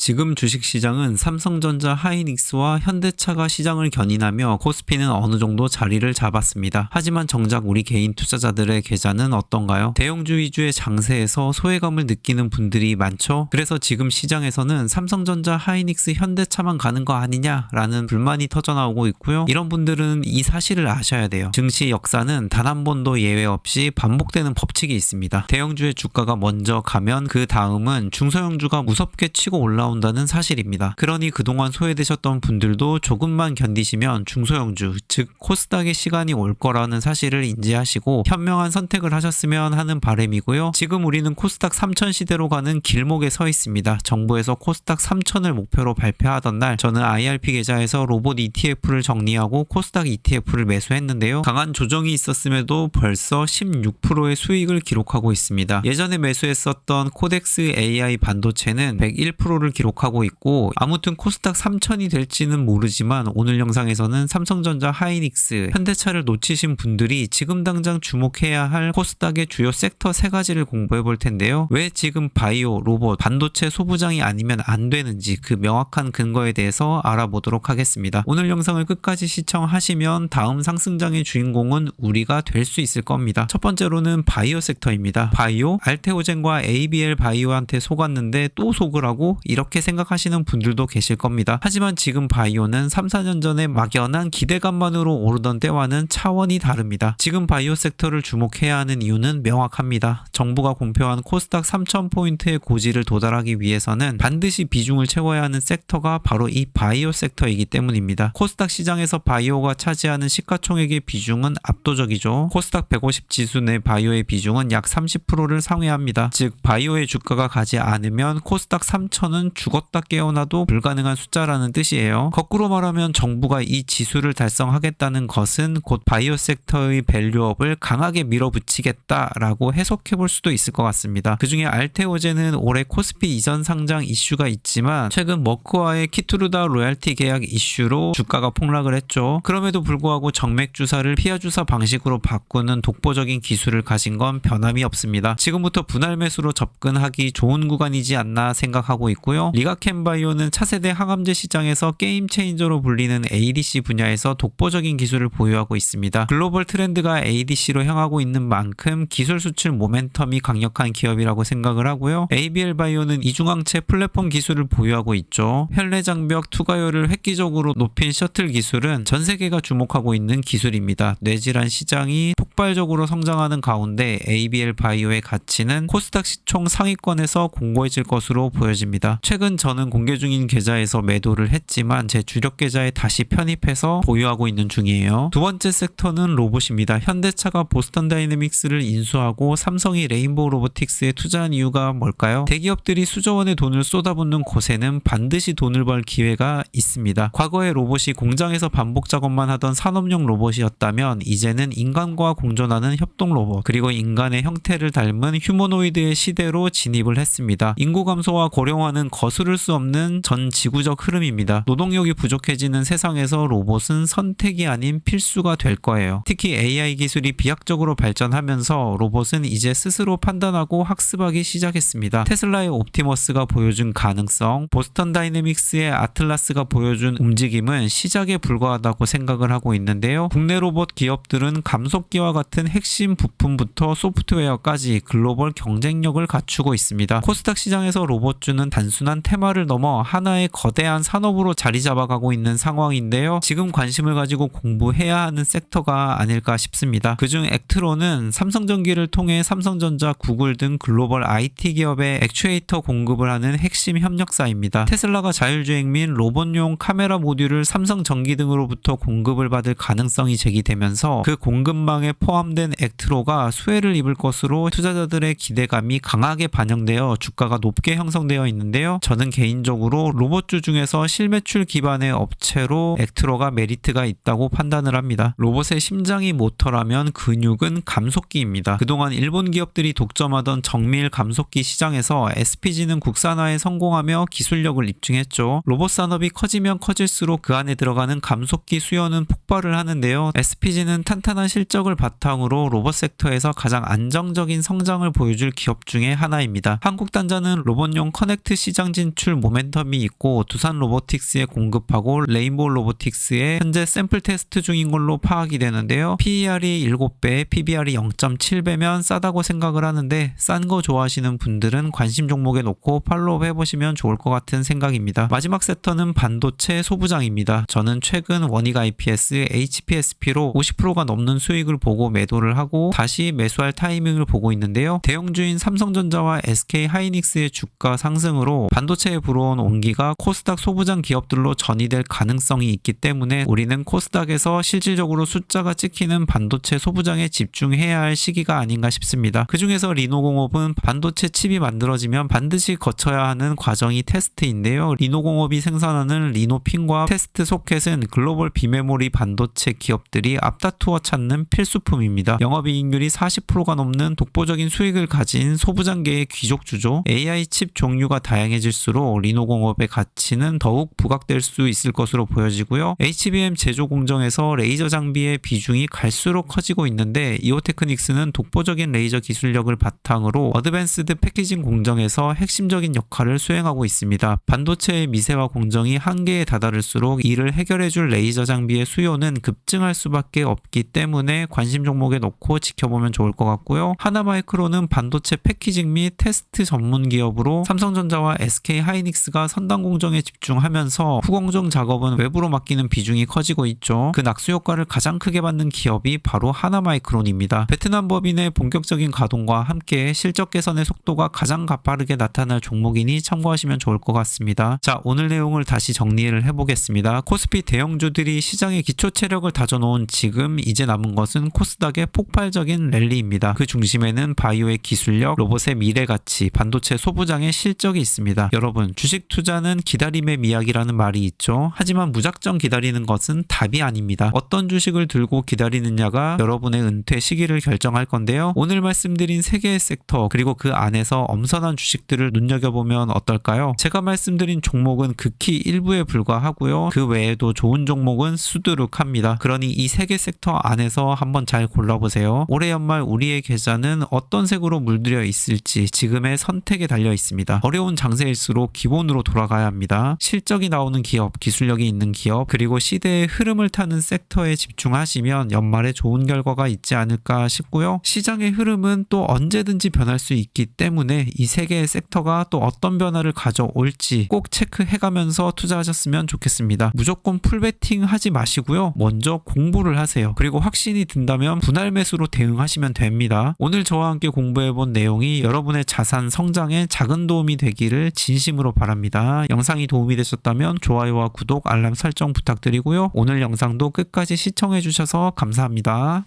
지금 주식시장은 삼성전자, 하이닉스와 현대차가 시장을 견인하며 코스피는 어느 정도 자리를 잡았습니다. 하지만 정작 우리 개인 투자자들의 계좌는 어떤가요? 대형주 위주의 장세에서 소외감을 느끼는 분들이 많죠? 그래서 지금 시장에서는 삼성전자, 하이닉스, 현대차만 가는 거 아니냐라는 불만이 터져나오고 있고요. 이런 분들은 이 사실을 아셔야 돼요. 증시 역사는 단 한 번도 예외 없이 반복되는 법칙이 있습니다. 대형주의 주가가 먼저 가면 그 다음은 중소형주가 무섭게 치고 올라온다는 사실입니다. 그러니 그동안 소외되셨던 분들도 조금만 견디시면 중소형주, 즉 코스닥의 시간이 올 거라는 사실을 인지하시고 현명한 선택을 하셨으면 하는 바람이고요. 지금 우리는 코스닥 3000 시대로 가는 길목에 서 있습니다. 정부에서 코스닥 3000을 목표로 발표하던 날 저는 IRP 계좌에서 로봇 ETF를 정리하고 코스닥 ETF를 매수했는데요. 강한 조정이 있었음에도 벌써 16%의 수익을 기록하고 있습니다. 예전에 매수했었던 코덱스 AI 반도체는 101%를 기록하고 있고, 아무튼 코스닥 3000이 될지는 모르지만 오늘 영상에서는 삼성전자, 하이닉스, 현대차를 놓치신 분들이 지금 당장 주목해야 할 코스닥의 주요 섹터 3가지를 공부해 볼 텐데요. 왜 지금 바이오, 로봇, 반도체 소부장이 아니면 안 되는지 그 명확한 근거에 대해서 알아보도록 하겠습니다. 오늘 영상을 끝까지 시청하시면 다음 상승장의 주인공은 우리가 될 수 있을 겁니다. 첫 번째로는 바이오 섹터입니다. 바이오, 알테오젠과 ABL 바이오한테 속았는데 또 속으라고? 이렇게 생각하시는 분들도 계실 겁니다. 하지만 지금 바이오는 3, 4년 전에 막연한 기대감만으로 오르던 때와는 차원이 다릅니다. 지금 바이오 섹터를 주목해야 하는 이유는 명확합니다. 정부가 공표한 코스닥 3000포인트의 고지를 도달하기 위해서는 반드시 비중을 채워야 하는 섹터가 바로 이 바이오 섹터이기 때문입니다. 코스닥 시장에서 바이오가 차지하는 시가총액의 비중은 압도적이죠. 코스닥 150 지수 내 바이오의 비중은 약 30%를 상회합니다. 즉 바이오의 주가가 가지 않으면 코스닥 3000은 죽었다 깨어나도 불가능한 숫자라는 뜻이에요. 거꾸로 말하면 정부가 이 지수를 달성하겠다는 것은 곧 바이오 섹터의 밸류업을 강하게 밀어붙이겠다라고 해석해 볼 수도 있을 것 같습니다. 그 중에 알테오젠은 올해 코스피 이전 상장 이슈가 있지만 최근 머크와의 키투르다 로얄티 계약 이슈로 주가가 폭락을 했죠. 그럼에도 불구하고 정맥 주사를 피하 주사 방식으로 바꾸는 독보적인 기술을 가진 건 변함이 없습니다. 지금부터 분할 매수로 접근하기 좋은 구간이지 않나 생각하고 있고요. 리가켄바이오는 차세대 항암제 시장에서 게임 체인저로 불리는 ADC 분야에서 독보적인 기술을 보유하고 있습니다. 글로벌 트렌드가 ADC로 향하고 있는 만큼 기술 수출 모멘텀이 강력한 기업이라고 생각을 하고요. ABL 바이오는 이중항체 플랫폼 기술을 보유하고 있죠. 혈내장벽 투과율을 획기적으로 높인 셔틀 기술은 전 세계가 주목하고 있는 기술입니다. 뇌질환 시장이 폭발적으로 성장하는 가운데 ABL 바이오의 가치는 코스닥 시총 상위권에서 공고해질 것으로 보여집니다. 최근 저는 공개 중인 계좌에서 매도를 했지만 제 주력 계좌에 다시 편입해서 보유하고 있는 중이에요. 두 번째 섹터는 로봇입니다. 현대차가 보스턴 다이내믹스를 인수하고 삼성이 레인보우 로보틱스에 투자한 이유가 뭘까요? 대기업들이 수조 원의 돈을 쏟아붓는 곳에는 반드시 돈을 벌 기회가 있습니다. 과거에 로봇이 공장에서 반복 작업만 하던 산업용 로봇이었다면 이제는 인간과 공존하는 협동 로봇, 그리고 인간의 형태를 닮은 휴머노이드의 시대로 진입을 했습니다. 인구 감소와 고령화는 거스를 수 없는 전 지구적 흐름입니다. 노동력이 부족해지는 세상에서 로봇은 선택이 아닌 필수가 될 거예요. 특히 AI 기술이 비약적으로 발전하면서 로봇은 이제 스스로 판단하고 학습하기 시작했습니다. 테슬라의 옵티머스가 보여준 가능성, 보스턴 다이내믹스의 아틀라스가 보여준 움직임은 시작에 불과하다고 생각을 하고 있는데요. 국내 로봇 기업들은 감속기와 같은 핵심 부품부터 소프트웨어까지 글로벌 경쟁력을 갖추고 있습니다. 코스닥 시장에서 로봇주는 단순한 테마를 넘어 하나의 거대한 산업으로 자리 잡아가고 있는 상황인데요. 지금 관심을 가지고 공부해야 하는 섹터가 아닐까 싶습니다. 그중 액트로는 삼성전기를 통해 삼성전자, 구글 등 글로벌 IT 기업에 액추에이터 공급을 하는 핵심 협력사입니다. 테슬라가 자율주행 및 로봇용 카메라 모듈을 삼성전기 등으로부터 공급을 받을 가능성이 제기되면서 그 공급망에 포함된 액트로가 수혜를 입을 것으로 투자자들의 기대감이 강하게 반영되어 주가가 높게 형성되어 있는데요. 저는 개인적으로 로봇주 중에서 실매출 기반의 업체로 액트로가 메리트가 있다고 판단을 합니다. 로봇의 심장이 모터라면 근육은 감속기입니다. 그동안 일본 기업들이 독점하던 정밀 감속기 시장에서 SPG는 국산화에 성공하며 기술력을 입증했죠. 로봇 산업이 커지면 커질수록 그 안에 들어가는 감속기 수요는 폭발을 하는데요. SPG는 탄탄한 실적을 바탕으로 로봇 섹터에서 가장 안정적인 성장을 보여줄 기업 중에 하나입니다. 한국 단자는 로봇용 커넥트 시장 진출 모멘텀이 있고 두산 로보틱스에 공급하고 레인보우 로보틱스에 현재 샘플 테스트 중인 걸로 파악이 되는데요. PER이 7배, PBR이 0.7배면 싸다고 생각을 하는데 싼 거 좋아하시는 분들은 관심 종목에 놓고 팔로우 해보시면 좋을 것 같은 생각입니다. 마지막 섹터는 반도체 소부장입니다. 저는 최근 원익 IPS, HPSP로 50%가 넘는 수익을 보고 매도를 하고 다시 매수할 타이밍을 보고 있는데요. 대형주인 삼성전자와 SK하이닉스의 주가 상승으로 반도체에 불어온 온기가 코스닥 소부장 기업들로 전이될 가능성이 있기 때문에 우리는 코스닥에서 실질적으로 숫자가 찍히는 반도체 소부장에 집중해야 할 시기가 아닌가 싶습니다. 그 중에서 리노공업은 반도체 칩이 만들어지면 반드시 거쳐야 하는 과정이 테스트인데요. 리노공업이 생산하는 리노핀과 테스트 소켓은 글로벌 비메모리 반도체 기업들이 앞다투어 찾는 필수품입니다. 영업이익률이 40%가 넘는 독보적인 수익을 가진 소부장계의 귀족주죠. AI 칩 종류가 다양해질수록 리노공업의 가치는 더욱 부각될 수 있을 것으로 보여지고요. HBM 제조 공정에서 레이저 장비의 비중이 갈수록 커지고 있는데 이오테크닉스는 독보적인 레이저 기술력을 바탕으로 어드밴스드 패키징 공정에서 핵심적인 역할을 수행하고 있습니다. 반도체의 미세화 공정이 한계에 다다를수록 이를 해결해줄 레이저 장비의 수요는 급증할 수밖에 없기 때문에 관심 종목에 놓고 지켜보면 좋을 것 같고요. 하나마이크로는 반도체 패키징 및 테스트 전문 기업으로 삼성전자와 SK하이닉스가 선단 공정에 집중하면서 후공정 작업은 외부로 맡기는 비중이 커지고 있죠. 그 낙수 효과를 가장 크게 받는 기업이 바로 하나마이크론입니다. 베트남 법인의 본격적인 가동과 함께 실적 개선의 속도가 가장 가파르게 나타날 종목이니 참고하시면 좋을 것 같습니다. 자, 오늘 내용을 다시 정리를 해보겠습니다. 코스피 대형주들이 시장의 기초 체력을 다져놓은 지금 이제 남은 것은 코스닥의 폭발적인 랠리입니다. 그 중심에는 바이오의 기술력, 로봇의 미래 가치, 반도체 소부장의 실적이 있습니다. 여러분, 주식 투자는 기다림의 미학이라는 말이 있죠. 하지만 무작정 기다리는 것은 답이 아닙니다. 어떤 주식을 들고 기다리느냐가 여러분의 은퇴 시기를 결정할 건데요. 오늘 말씀드린 3개의 섹터 그리고 그 안에서 엄선한 주식들을 눈여겨보면 어떨까요? 제가 말씀드린 종목은 극히 일부에 불과하고요. 그 외에도 좋은 종목은 수두룩합니다. 그러니 이 3개 섹터 안에서 한번 잘 골라보세요. 올해 연말 우리의 계좌는 어떤 색으로 물들여 있을지 지금의 선택에 달려 있습니다. 어려운 장세일수록 기본으로 돌아가야 합니다. 실적이 나오는 기업, 기술력이 있는 기업, 그리고 시대의 흐름을 타는 섹터에 집중하시면 연말에 좋은 결과가 있지 않을까 싶고요. 시장의 흐름은 또 언제든지 변할 수 있기 때문에 이 3개의 섹터가 또 어떤 변화를 가져올지 꼭 체크해가면서 투자하셨으면 좋겠습니다. 무조건 풀베팅 하지 마시고요. 먼저 공부를 하세요. 그리고 확신이 든다면 분할 매수로 대응하시면 됩니다. 오늘 저와 함께 공부해본 내용이 여러분의 자산 성장에 작은 도움이 되기를 진심으로 바랍니다. 영상이 도움이 되셨다면 좋아요와 구독, 알람 설정 부탁드리고요. 오늘 영상도 끝까지 시청해주셔서 감사합니다.